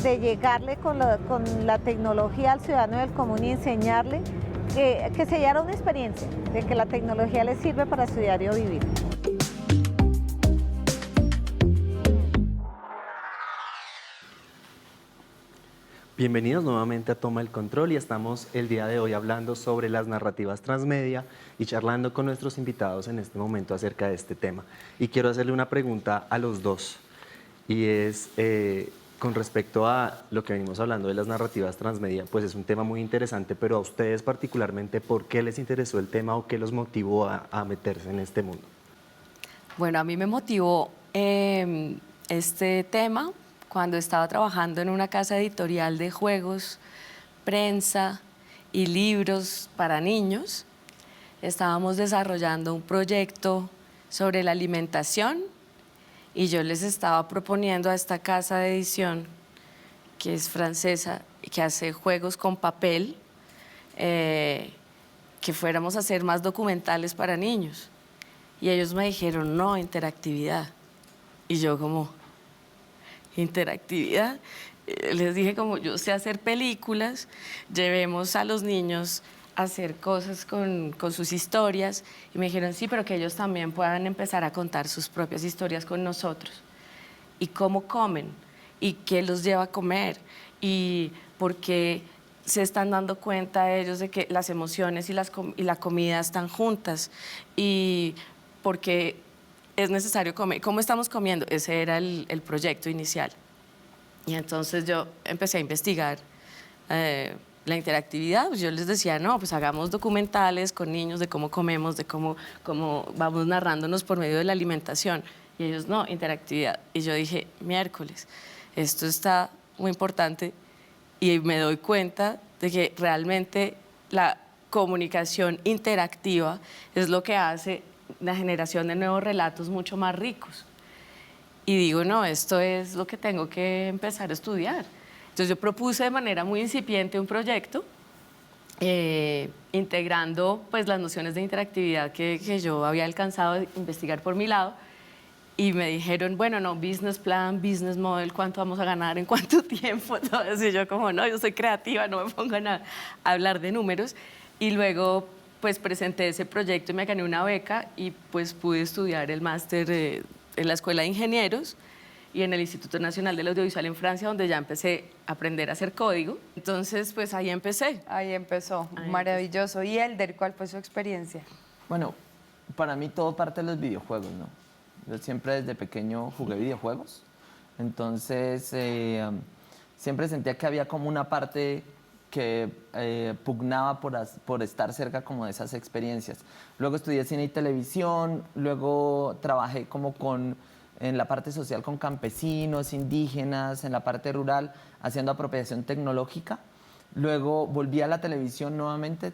de llegarle con la tecnología al ciudadano del común y enseñarle que se llevara una experiencia de que la tecnología le sirve para su diario vivir. Bienvenidos nuevamente a Toma el Control y estamos el día de hoy hablando sobre las narrativas transmedia y charlando con nuestros invitados en este momento acerca de este tema. Y quiero hacerle una pregunta a los dos y es con respecto a lo que venimos hablando de las narrativas transmedia, pues es un tema muy interesante, pero a ustedes particularmente, ¿por qué les interesó el tema o qué los motivó a meterse en este mundo? Bueno, a mí me motivó este tema cuando estaba trabajando en una casa editorial de juegos, prensa y libros para niños. Estábamos desarrollando un proyecto sobre la alimentación y yo les estaba proponiendo a esta casa de edición, que es francesa, que hace juegos con papel, que fuéramos a hacer más documentales para niños. Y ellos me dijeron, no, interactividad. Y yo como, interactividad. Les dije como yo sé hacer películas, llevemos a los niños a hacer cosas con sus historias. Y me dijeron, sí, pero que ellos también puedan empezar a contar sus propias historias con nosotros. Y cómo comen, y qué los lleva a comer, y por qué se están dando cuenta ellos de que las emociones y la comida están juntas, y por qué es necesario comer, cómo estamos comiendo. Ese era el proyecto inicial. Y entonces yo empecé a investigar la interactividad. Yo les decía, no, pues hagamos documentales con niños de cómo comemos, de cómo vamos narrándonos por medio de la alimentación. Y ellos, no, interactividad. Y yo dije, miércoles, esto está muy importante y me doy cuenta de que realmente la comunicación interactiva es lo que hace la generación de nuevos relatos mucho más ricos. Y digo, no, esto es lo que tengo que empezar a estudiar. Entonces yo propuse de manera muy incipiente un proyecto integrando pues las nociones de interactividad que yo había alcanzado a investigar por mi lado, y me dijeron, bueno, no, business plan, business model, cuánto vamos a ganar, en cuánto tiempo, todo eso. Y yo como, no, yo soy creativa, no me pongan a hablar de números. Y luego pues presenté ese proyecto y me gané una beca y pues pude estudiar el máster en la Escuela de Ingenieros y en el Instituto Nacional del Audiovisual en Francia, donde ya empecé a aprender a hacer código. Entonces, pues ahí empecé. Ahí empezó, maravilloso. ¿Y Elder, cuál fue su experiencia? Bueno, para mí todo parte de los videojuegos, ¿no? Yo siempre desde pequeño jugué videojuegos, entonces siempre sentía que había como una parte que pugnaba por estar cerca como de esas experiencias. Luego estudié cine y televisión, luego trabajé como en la parte social con campesinos, indígenas, en la parte rural, haciendo apropiación tecnológica. Luego volví a la televisión nuevamente,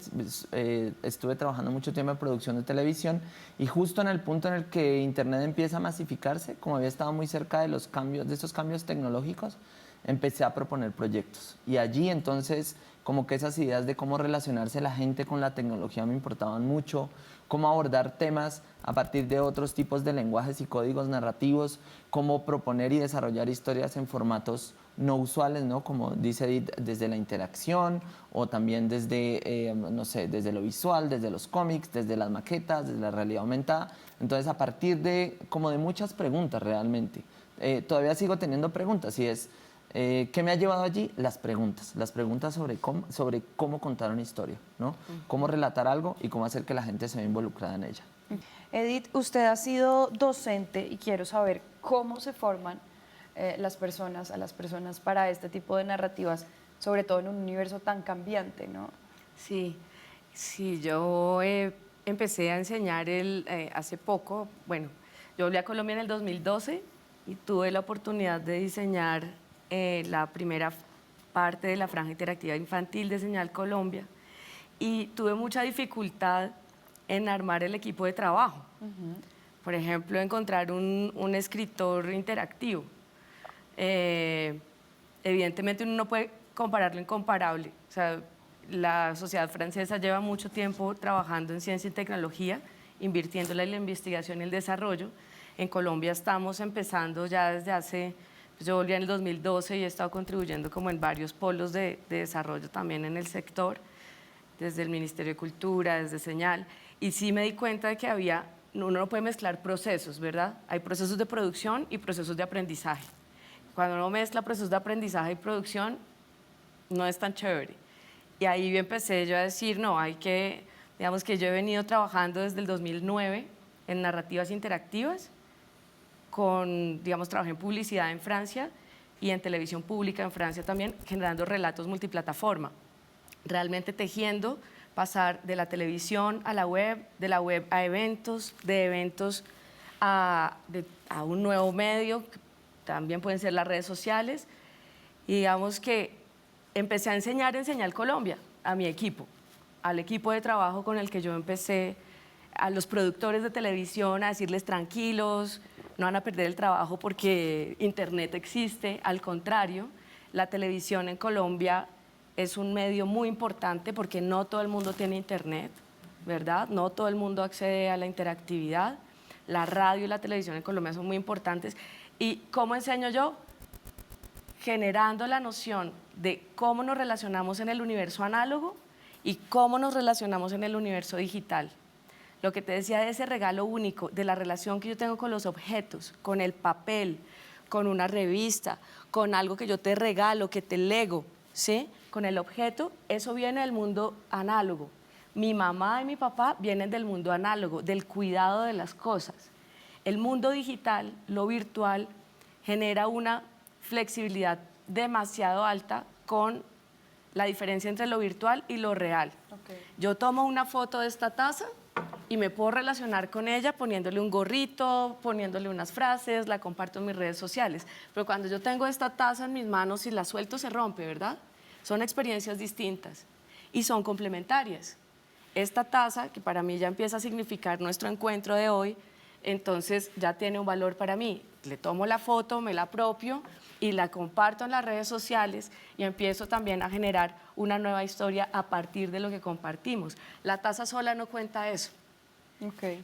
estuve trabajando mucho tiempo en producción de televisión y justo en el punto en el que Internet empieza a masificarse, como había estado muy cerca de los cambios, de estos cambios tecnológicos, empecé a proponer proyectos. Y allí entonces como que esas ideas de cómo relacionarse la gente con la tecnología me importaban mucho, cómo abordar temas a partir de otros tipos de lenguajes y códigos narrativos, cómo proponer y desarrollar historias en formatos no usuales, ¿no? Como dice Edith, desde la interacción o también desde, no sé, desde lo visual, desde los cómics, desde las maquetas, desde la realidad aumentada. Entonces, a partir de, como de muchas preguntas realmente, todavía sigo teniendo preguntas y es, ¿qué me ha llevado allí? Las preguntas sobre cómo contar una historia, ¿no? Cómo relatar algo y cómo hacer que la gente se vea involucrada en ella. Edith, usted ha sido docente y quiero saber cómo se forman a las personas para este tipo de narrativas, sobre todo en un universo tan cambiante, ¿no? Sí, yo empecé a enseñar hace poco, bueno, yo volví a Colombia en el 2012 y tuve la oportunidad de diseñar la primera parte de la franja interactiva infantil de Señal Colombia y tuve mucha dificultad en armar el equipo de trabajo. Por ejemplo, encontrar un escritor interactivo. Evidentemente uno no puede comparar lo incomparable. O sea, la sociedad francesa lleva mucho tiempo trabajando en ciencia y tecnología, invirtiéndola en la investigación y el desarrollo. En Colombia estamos empezando ya desde hace, yo volví en el 2012 y he estado contribuyendo como en varios polos de desarrollo también en el sector, desde el Ministerio de Cultura, desde Señal, y sí me di cuenta de que uno no puede mezclar procesos, ¿verdad? Hay procesos de producción y procesos de aprendizaje. Cuando uno mezcla procesos de aprendizaje y producción, no es tan chévere. Y ahí empecé yo a decir, no, digamos que yo he venido trabajando desde el 2009 en narrativas interactivas, trabajé en publicidad en Francia y en televisión pública en Francia también, generando relatos multiplataforma, realmente tejiendo, pasar de la televisión a la web, de la web a eventos, de eventos a un nuevo medio, también pueden ser las redes sociales, y digamos que empecé a enseñar en Señal Colombia a mi equipo, al equipo de trabajo con el que yo empecé, a los productores de televisión, a decirles tranquilos, no van a perder el trabajo porque Internet existe, al contrario, la televisión en Colombia es un medio muy importante porque no todo el mundo tiene Internet, ¿verdad? No todo el mundo accede a la interactividad, la radio y la televisión en Colombia son muy importantes. ¿Y cómo enseño yo? Generando la noción de cómo nos relacionamos en el universo análogo y cómo nos relacionamos en el universo digital. Lo que te decía de ese regalo único, de la relación que yo tengo con los objetos, con el papel, con una revista, con algo que yo te regalo, que te lego, ¿sí? Con el objeto, eso viene del mundo análogo. Mi mamá y mi papá vienen del mundo análogo, del cuidado de las cosas. El mundo digital, lo virtual, genera una flexibilidad demasiado alta con la diferencia entre lo virtual y lo real. Yo tomo una foto de esta taza y me puedo relacionar con ella poniéndole un gorrito, poniéndole unas frases, la comparto en mis redes sociales. Pero cuando yo tengo esta taza en mis manos y la suelto se rompe, ¿verdad? Son experiencias distintas y son complementarias. Esta taza, que para mí ya empieza a significar nuestro encuentro de hoy, entonces ya tiene un valor para mí. Le tomo la foto, me la apropio y la comparto en las redes sociales y empiezo también a generar una nueva historia a partir de lo que compartimos. La taza sola no cuenta eso.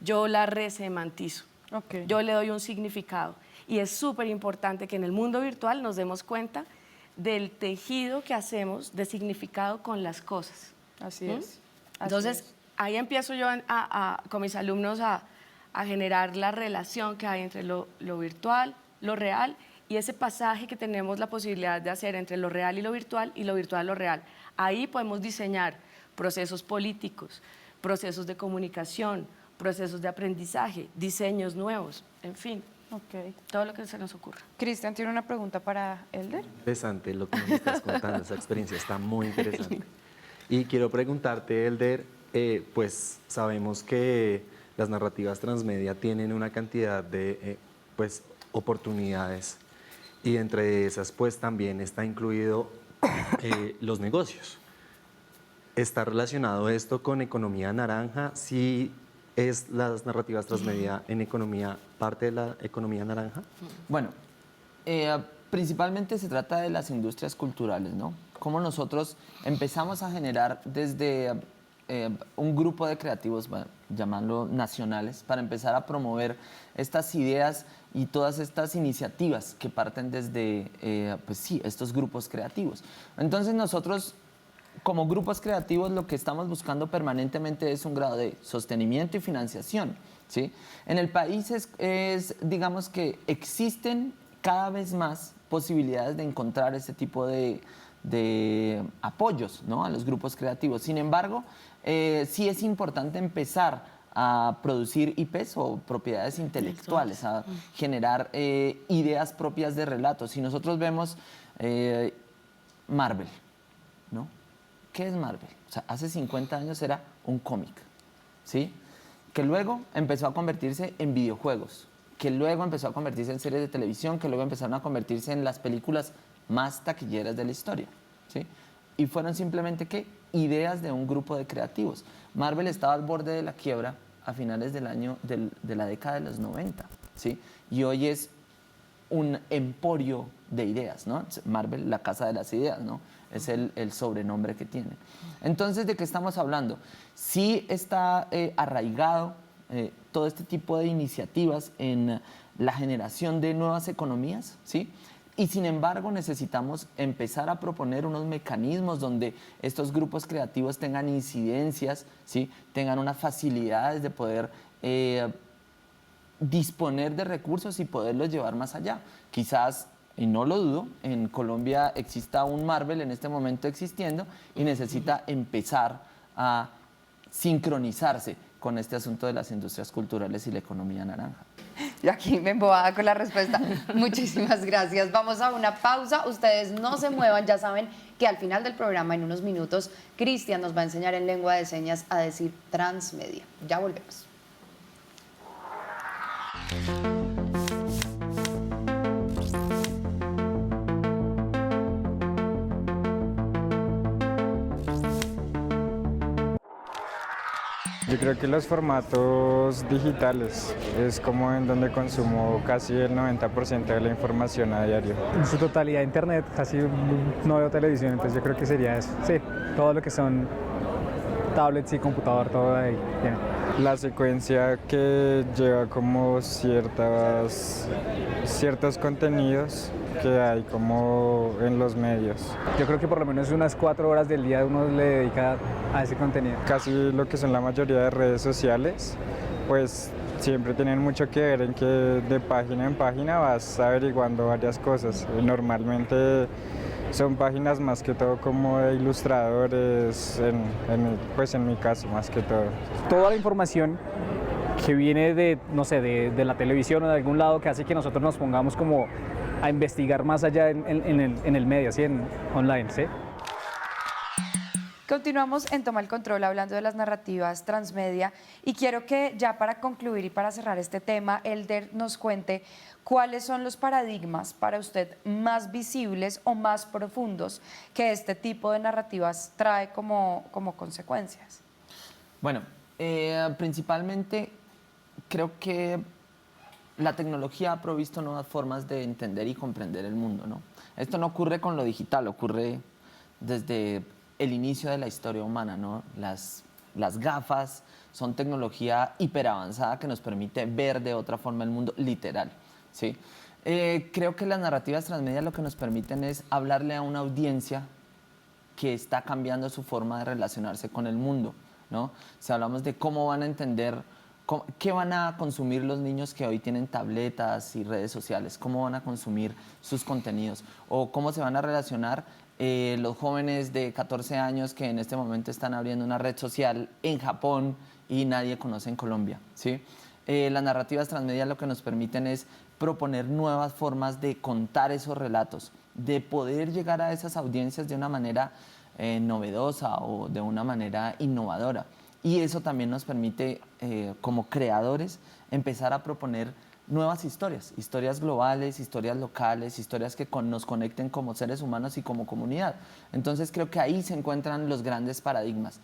Yo la resemantizo. Yo le doy un significado. Y es súper importante que en el mundo virtual nos demos cuenta del tejido que hacemos de significado con las cosas. Así es. Entonces, ahí empiezo yo con mis alumnos a generar la relación que hay entre lo virtual, lo real, y ese pasaje que tenemos la posibilidad de hacer entre lo real y lo virtual lo real. Ahí podemos diseñar procesos políticos, procesos de comunicación, procesos de aprendizaje, diseños nuevos, en fin, todo lo que se nos ocurra. Cristian tiene una pregunta para Elder. Interesante lo que nos estás contando, esa experiencia está muy interesante. Y quiero preguntarte, Elder, pues sabemos que las narrativas transmedia tienen una cantidad de oportunidades y entre esas pues también está incluido los negocios. ¿Está relacionado esto con economía naranja? ¿Sí es las narrativas transmedia en economía parte de la economía naranja? Bueno, principalmente se trata de las industrias culturales, ¿no? Cómo nosotros empezamos a generar desde un grupo de creativos, llamarlo nacionales, para empezar a promover estas ideas y todas estas iniciativas que parten desde, pues sí, estos grupos creativos. Entonces nosotros, como grupos creativos, lo que estamos buscando permanentemente es un grado de sostenimiento y financiación, ¿sí? En el país digamos que existen cada vez más posibilidades de encontrar ese tipo de apoyos, ¿no?, a los grupos creativos. Sin embargo, sí es importante empezar a producir IPs o propiedades intelectuales, a generar ideas propias de relatos. Si nosotros vemos Marvel, ¿no? ¿Qué es Marvel? O sea, hace 50 años era un cómic, ¿sí? Que luego empezó a convertirse en videojuegos, que luego empezó a convertirse en series de televisión, que luego empezaron a convertirse en las películas más taquilleras de la historia, ¿sí? Y fueron simplemente, ¿qué? Ideas de un grupo de creativos. Marvel estaba al borde de la quiebra a finales de la década de los 90, ¿sí? Y hoy es un emporio de ideas, ¿no? Marvel, la casa de las ideas, ¿no? Es el sobrenombre que tiene. Entonces, ¿de qué estamos hablando? Sí está arraigado todo este tipo de iniciativas en la generación de nuevas economías, ¿sí? Y sin embargo necesitamos empezar a proponer unos mecanismos donde estos grupos creativos tengan incidencias, ¿sí?, tengan unas facilidades de poder disponer de recursos y poderlos llevar más allá. Quizás, y no lo dudo, en Colombia exista un Marvel en este momento existiendo y necesita empezar a sincronizarse con este asunto de las industrias culturales y la economía naranja. Yo aquí me embobada con la respuesta. Muchísimas gracias. Vamos a una pausa. Ustedes no se muevan. Ya saben que al final del programa, en unos minutos, Cristian nos va a enseñar en lengua de señas a decir transmedia. Ya volvemos. Yo creo que los formatos digitales es como en donde consumo casi el 90% de la información a diario. En su totalidad internet, casi no veo televisión, entonces yo creo que sería eso. Sí, todo lo que son tablets y computador, todo ahí. Bien. La secuencia que lleva como ciertos contenidos que hay como en los medios. Yo creo que por lo menos unas 4 horas del día uno le dedica a ese contenido. Casi lo que son la mayoría de redes sociales, pues siempre tienen mucho que ver en que de página en página vas averiguando varias cosas. Normalmente son páginas más que todo como de ilustradores, pues en mi caso más que todo. Toda la información que viene de, no sé, de la televisión o de algún lado que hace que nosotros nos pongamos como a investigar más allá en el medio, ¿sí? Online, ¿sí? Continuamos en Toma el Control hablando de las narrativas transmedia y quiero que ya para concluir y para cerrar este tema, Elder nos cuente cuáles son los paradigmas para usted más visibles o más profundos que este tipo de narrativas trae como consecuencias. Bueno, principalmente creo que la tecnología ha provisto nuevas formas de entender y comprender el mundo, ¿no? Esto no ocurre con lo digital, ocurre desde el inicio de la historia humana, ¿no? Las gafas son tecnología hiperavanzada que nos permite ver de otra forma el mundo literal, ¿sí? Creo que las narrativas transmedia lo que nos permiten es hablarle a una audiencia que está cambiando su forma de relacionarse con el mundo, ¿no? Si hablamos de cómo van a entender, qué van a consumir los niños que hoy tienen tabletas y redes sociales, cómo van a consumir sus contenidos o cómo se van a relacionar los jóvenes de 14 años que en este momento están abriendo una red social en Japón y nadie conoce en Colombia, ¿sí? Las narrativas transmedia lo que nos permiten es proponer nuevas formas de contar esos relatos, de poder llegar a esas audiencias de una manera novedosa o de una manera innovadora. Y eso también nos permite, como creadores, empezar a proponer nuevas historias, historias globales, historias locales, historias que nos conecten como seres humanos y como comunidad. Entonces creo que ahí se encuentran los grandes paradigmas.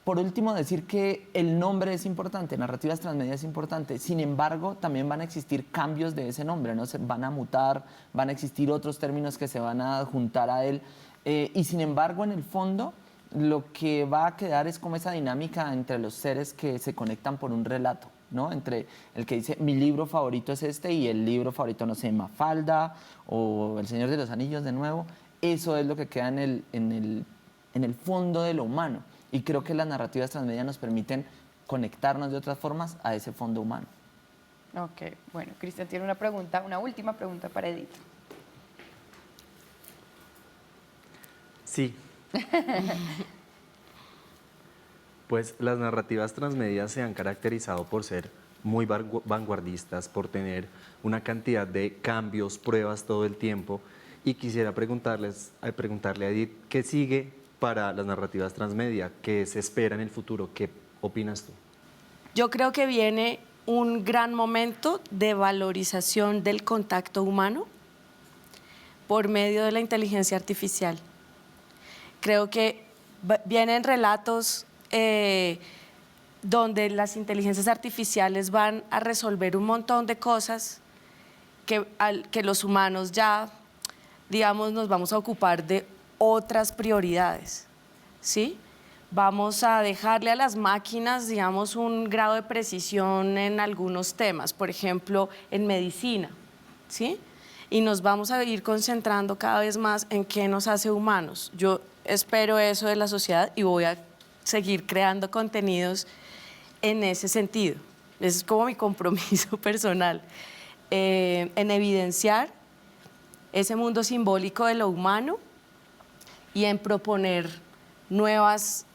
Por último, decir que el nombre es importante, narrativas transmedia es importante, sin embargo, también van a existir cambios de ese nombre, ¿no? Se van a mutar, van a existir otros términos que se van a juntar a él, y sin embargo, en el fondo, lo que va a quedar es como esa dinámica entre los seres que se conectan por un relato, ¿no? Entre el que dice, mi libro favorito es este, y el libro favorito, no sé, Mafalda, o El Señor de los Anillos de nuevo. Eso es lo que queda en el fondo de lo humano. Y creo que las narrativas transmedia nos permiten conectarnos de otras formas a ese fondo humano. Ok, bueno, Cristian tiene una pregunta, una última pregunta para Edith. Sí. Pues las narrativas transmedia se han caracterizado por ser muy vanguardistas, por tener una cantidad de cambios, pruebas todo el tiempo. Y quisiera preguntarle a Edith, ¿qué sigue para las narrativas transmedia? ¿Qué se espera en el futuro? ¿Qué opinas tú? Yo creo que viene un gran momento de valorización del contacto humano por medio de la inteligencia artificial. Creo que vienen relatos donde las inteligencias artificiales van a resolver un montón de cosas que los humanos ya, digamos, nos vamos a ocupar de otras prioridades, ¿sí? Vamos a dejarle a las máquinas, digamos, un grado de precisión en algunos temas, por ejemplo, en medicina, ¿sí? Y nos vamos a ir concentrando cada vez más en qué nos hace humanos. Yo espero eso de la sociedad y voy a seguir creando contenidos en ese sentido. Ese es como mi compromiso personal, en evidenciar ese mundo simbólico de lo humano y en proponer nuevos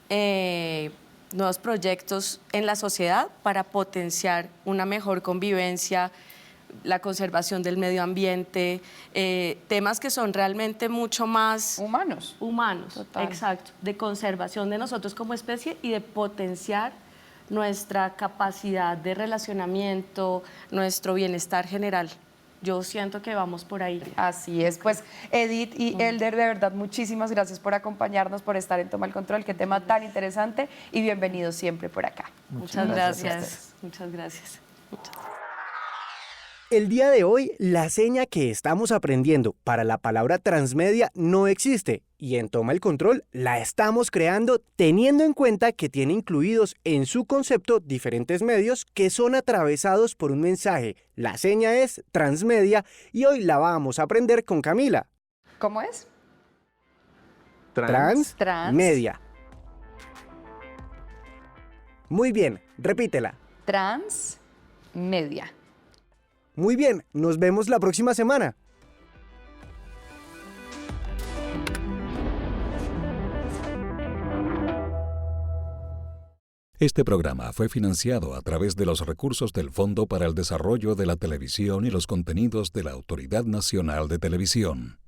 proyectos en la sociedad para potenciar una mejor convivencia, la conservación del medio ambiente, temas que son realmente mucho más humanos. Total. Exacto, de conservación de nosotros como especie y de potenciar nuestra capacidad de relacionamiento, nuestro bienestar general. Yo siento que vamos por ahí. Así es, pues Edith y Elder, de verdad, muchísimas gracias por acompañarnos, por estar en Toma el Control, qué tema tan interesante, y bienvenidos siempre por acá. Muchas gracias. Muchas gracias. El día de hoy, la seña que estamos aprendiendo para la palabra transmedia no existe, y en Toma el Control la estamos creando teniendo en cuenta que tiene incluidos en su concepto diferentes medios que son atravesados por un mensaje. La seña es transmedia y hoy la vamos a aprender con Camila. ¿Cómo es? Transmedia. Muy bien, repítela. Transmedia. Muy bien, nos vemos la próxima semana. Este programa fue financiado a través de los recursos del Fondo para el Desarrollo de la Televisión y los Contenidos de la Autoridad Nacional de Televisión.